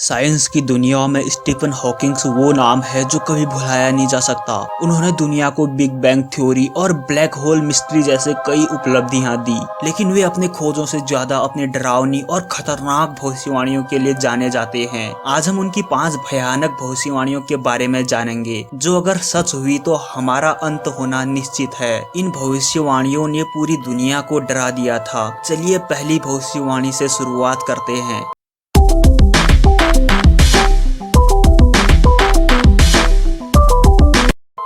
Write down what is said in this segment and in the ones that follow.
Science की दुनिया में स्टीफन हॉकिंग वो नाम है जो कभी भुलाया नहीं जा सकता। उन्होंने दुनिया को बिग बैंग थ्योरी और ब्लैक होल मिस्ट्री जैसे कई उपलब्धियां दी, लेकिन वे अपने खोजों से ज्यादा अपनी डरावनी और खतरनाक भविष्यवाणियों के लिए जाने जाते हैं। आज हम उनकी 5 भयानक भविष्यवाणियों के बारे में जानेंगे, जो अगर सच हुई तो हमारा अंत होना निश्चित है। इन भविष्यवाणियों ने पूरी दुनिया को डरा दिया था। चलिए पहली भविष्यवाणी से शुरुआत करते हैं।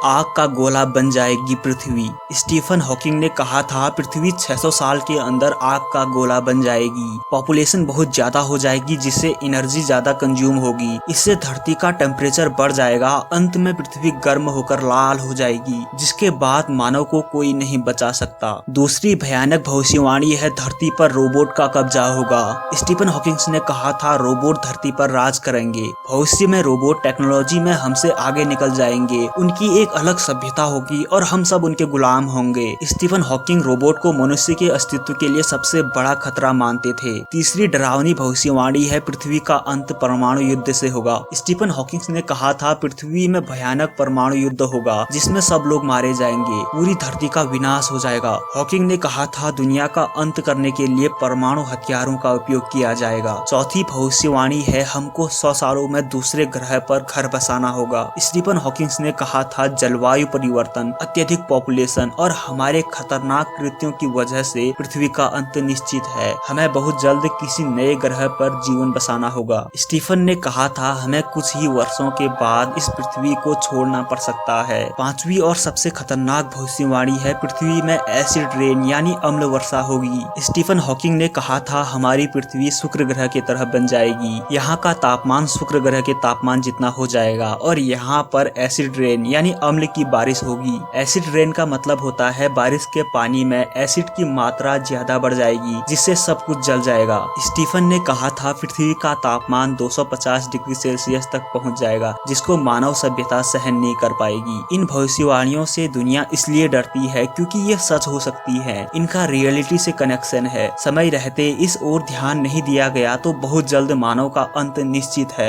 आग का गोला बन जाएगी पृथ्वी। स्टीफन हॉकिंग ने कहा था पृथ्वी 600 साल के अंदर आग का गोला बन जाएगी। पॉपुलेशन बहुत ज्यादा हो जाएगी, जिससे एनर्जी ज्यादा कंज्यूम होगी। इससे धरती का टेम्परेचर बढ़ जाएगा। अंत में पृथ्वी गर्म होकर लाल हो जाएगी, जिसके बाद मानव को कोई नहीं बचा सकता। दूसरी भयानक भविष्यवाणी है धरती पर रोबोट का कब्जा होगा। स्टीफन हॉकिंग ने कहा था रोबोट धरती पर राज करेंगे। भविष्य में रोबोट टेक्नोलॉजी में हमसे आगे निकल जाएंगे। उनकी एक अलग सभ्यता होगी और हम सब उनके गुलाम होंगे। स्टीफन हॉकिंग रोबोट को मनुष्य के अस्तित्व के लिए सबसे बड़ा खतरा मानते थे। तीसरी डरावनी भविष्यवाणी है पृथ्वी का अंत परमाणु युद्ध से होगा। स्टीफन हॉकिंग ने कहा था पृथ्वी में भयानक परमाणु युद्ध होगा, जिसमें सब लोग मारे जाएंगे। पूरी धरती का विनाश हो जाएगा। हॉकिंग ने कहा था दुनिया का अंत करने के लिए परमाणु हथियारों का उपयोग किया जाएगा। चौथी भविष्यवाणी है हमको 100 सालों में दूसरे ग्रह पर घर बसाना होगा। स्टीफन हॉकिंग ने कहा था जलवायु परिवर्तन, अत्यधिक पॉपुलेशन और हमारे खतरनाक कृत्यों की वजह से पृथ्वी का अंत निश्चित है। हमें बहुत जल्द किसी नए ग्रह पर जीवन बसाना होगा। स्टीफन ने कहा था हमें कुछ ही वर्षों के बाद इस पृथ्वी को छोड़ना पड़ सकता है। पांचवी और सबसे खतरनाक भविष्यवाणी है पृथ्वी में एसिड रेन यानी अम्ल वर्षा होगी। स्टीफन हॉकिंग ने कहा था हमारी पृथ्वी शुक्र ग्रह की तरह बन जाएगी। यहाँ का तापमान शुक्र ग्रह के तापमान जितना हो जाएगा और यहाँ पर एसिड रेन यानी अम्ल की बारिश होगी। एसिड रेन का मतलब होता है बारिश के पानी में एसिड की मात्रा ज्यादा बढ़ जाएगी, जिससे सब कुछ जल जाएगा। स्टीफन ने कहा था पृथ्वी का तापमान 250 डिग्री सेल्सियस तक पहुंच जाएगा, जिसको मानव सभ्यता सहन नहीं कर पाएगी। इन भविष्यवाणियों से दुनिया इसलिए डरती है क्योंकि ये सच हो सकती है। इनका रियलिटी से कनेक्शन है। समय रहते इस ओर ध्यान नहीं दिया गया तो बहुत जल्द मानव का अंत निश्चित है।